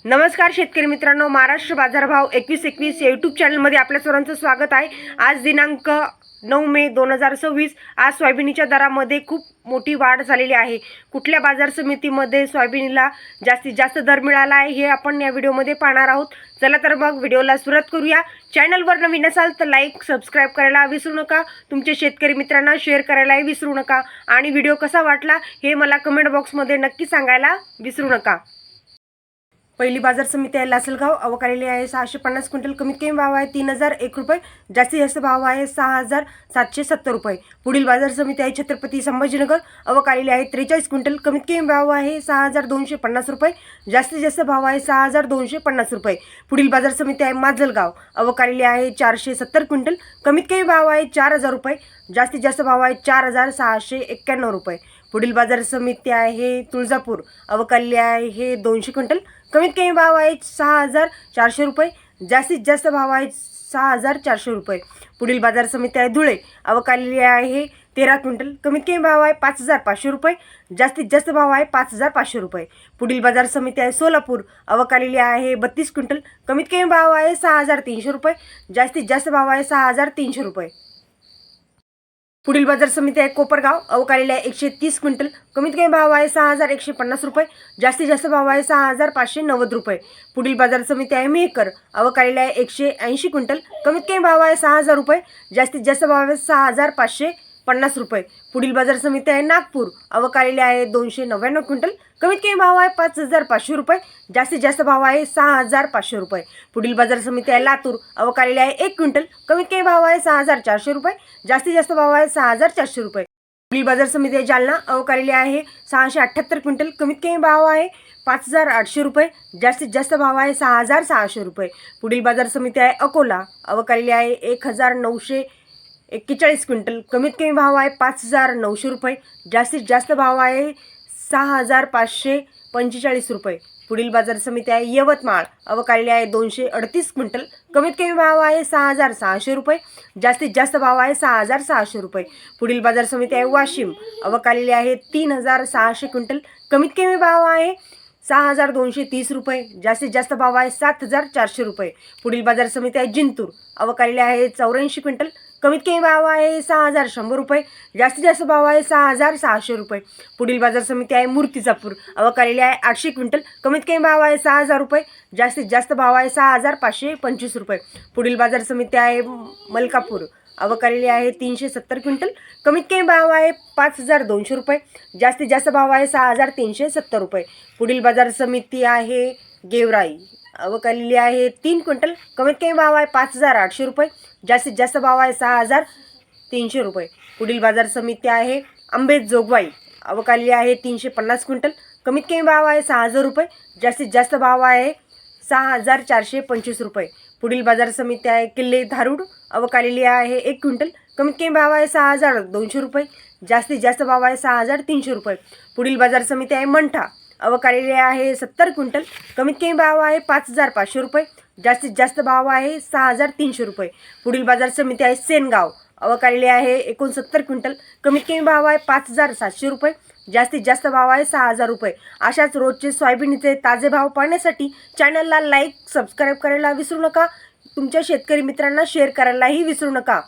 नमस्कार शेतकरी मित्रांनो, महाराष्ट्र बाजारभाव 2121 या यूट्यूब चॅनलमध्ये आपल्या सर्वांचं स्वागत आहे। आज दिनांक 9 मे 2026 आज सोयाबीनच्या दरामध्ये खूप मोठी वाढ झालेली आहे। कुठल्या बाजार समितीमध्ये सोयाबीनला जास्तीत जास्त दर मिळाला आहे हे आपण या व्हिडिओमध्ये पाहणार आहोत। चला तर मग व्हिडिओला सुरुवात करूया। चॅनलवर नवीन असाल तर लाईक सबस्क्राइब करायला विसरू नका, तुमचे शेतकरी मित्रांना शेअर करायलाही विसरू नका आणि व्हिडिओ कसा वाटला हे मला कमेंट बॉक्समध्ये नक्की सांगायला विसरू नका। पहिली बाजार समिती आहे लासलगाव, आवक आलेली आहे 650 क्विंटल, कमीत कमी भाव आहे 3001 रुपये, जास्तीत जास्त भाव आहे 6770 रुपये। पुढील बाजार समिती आहे छत्रपती संभाजीनगर, आवक आलेली आहे 43 क्विंटल, कमीत कमी भाव आहे 6250 रुपये, जास्तीत जास्त भाव आहे 6250 रुपये। पुढील बाजार समिती आहे माजलगाव, आवक आलेली आहे 470 क्विंटल, कमीत कमी भाव आहे 4000 रुपये, जास्तीत जास्त भाव आहे 4691 रुपये। पुढील बाजार समिती आहे तुळजापूर, आवक आलेली आहे 200 क्विंटल, कमीत कमी भाव आहे 6400 रुपये, जास्तीत जास्त भाव आहे 6400 रुपये। पुढील बाजार समिती आहे धुळे, आवक आलेली आहे 13 क्विंटल, कमीत कमी भाव आहे 5500 रुपये, जास्तीत जास्त भाव आहे 5500 रुपये। पुढील बाजार समिती आहे सोलापूर, आवक आलेली आहे 32 क्विंटल, कमीत कमी भाव आहे 6300 रुपये, जास्तीत जास्त भाव आहे 6300 रुपये। पुढील बाजार समिती आहे कोपरगाव, आवक आलेली आहे 130 क्विंटल, कमीत कमी भाव आहे 6150 रुपये, जास्तीत जास्त भाव आहे 6590 रुपये। पुढील बाजार समिती आहे मेहकर, आवक आलेली आहे 180 क्विंटल, कमीत कमी भाव आहे 6000 रुपये, जास्तीत जास्त भाव आहे 6550 रुपये। पुढील बाजार समिती आहे नागपूर, आवक आलेली आहे 299 क्विंटल, कमीत कमी भाव आहे 5500 रुपये, जास्तीत जास्त भाव आहे 6500 रुपये। पुढील बाजार समिती आहे लातूर, आवक आलेली आहे 1 क्विंटल, कमीत कमी भाव आहे 6400 रुपये, जास्तीत जास्त भाव आहे 6400 रुपये। पुढील बाजार समिती आहे जालना, आवक आलेली आहे 678 क्विंटल, कमीत कमी भाव आहे 5800 रुपये, जास्तीत जास्त भाव आहे 6600 रुपये। पुढील बाजार समिती आहे अकोला, आवक आलेली आहे 1941 क्विंटल, कमीत कमी भाव आहे 5900 रुपये, जास्तीत जास्त भाव आहे 6545 रुपये। पुढील बाजार समिती आहे यवतमाळ, आवक आलेली आहे 238 क्विंटल, कमीत कमी भाव आहे 6600 रुपये, जास्तीत जास्त भाव आहे 6600 रुपये। पुढील बाजार समिती आहे वाशिम, आवक आलेली आहे 3600 क्विंटल, कमीत कमी भाव आहे 6230 रुपये, जास्तीत जास्त भाव आहे 7400 रुपये। पुढील बाजार समिती आहे जिंतूर, आवक आलेली आहे 84 क्विंटल, कमीत कमी भाव आहे 6100 रुपये, जास्तीत जास्त भाव आहे 6600 रुपये। पुढील बाजार समिती आहे मूर्तिजापूर, आवक आलेली आहे 800 क्विंटल, कमीत कमी भाव आहे 6000 रुपये, जास्तीत जास्त भाव आहे 6525 रुपये। पुढील बाजार समिती आहे मलकापूर, आवक आलेली आहे 370 क्विंटल, कमीत कमी भाव आहे 5200 रुपये, जास्तीत जास्त भाव आहे 6370 रुपये। पुढील बाजार समिती आहे गेवराई, आवक आलेली आहे 3 क्विंटल, कमीत कमी भाव आहे 5800 रुपये, जास्तीत जास्त भाव आहे 6300 रुपये। पुढील बाजार समिती आहे अंबेजोगाई, आवक आलेली आहे 350 क्विंटल, कमीत कमी भाव आहे 6000 रुपये, जास्तीत जास्त भाव आहे 6425 रुपये। पुढील बाजार समिती आहे किल्ले धारूड, आवक आलेली आहे 1 क्विंटल, कमीत कमी भाव आहे 6200 रुपये, जास्तीत जास्त भाव आहे 6300 रुपये। पुढील बाजार समिती आहे मंठा, आवक आलेली आहे 70 क्विंटल, कमीत कमी भाव आहे 5500 रुपये, जास्तीत जास्त भाव आहे 6300 रुपये। पुढील बाजार समिती आहे सेनगाव, आवक आलेली आहे 69 क्विंटल, कमीत कमी भाव आहे 5700 रुपये, जास्तीत जास्त भाव आहे 6000 रुपये। अशाच रोजचे सोयाबीनचे ताजे भाव पाहण्यासाठी चॅनलला लाईक सबस्क्राइब करायला विसरू नका, तुमच्या शेतकरी मित्रांना शेअर करायलाही विसरू नका।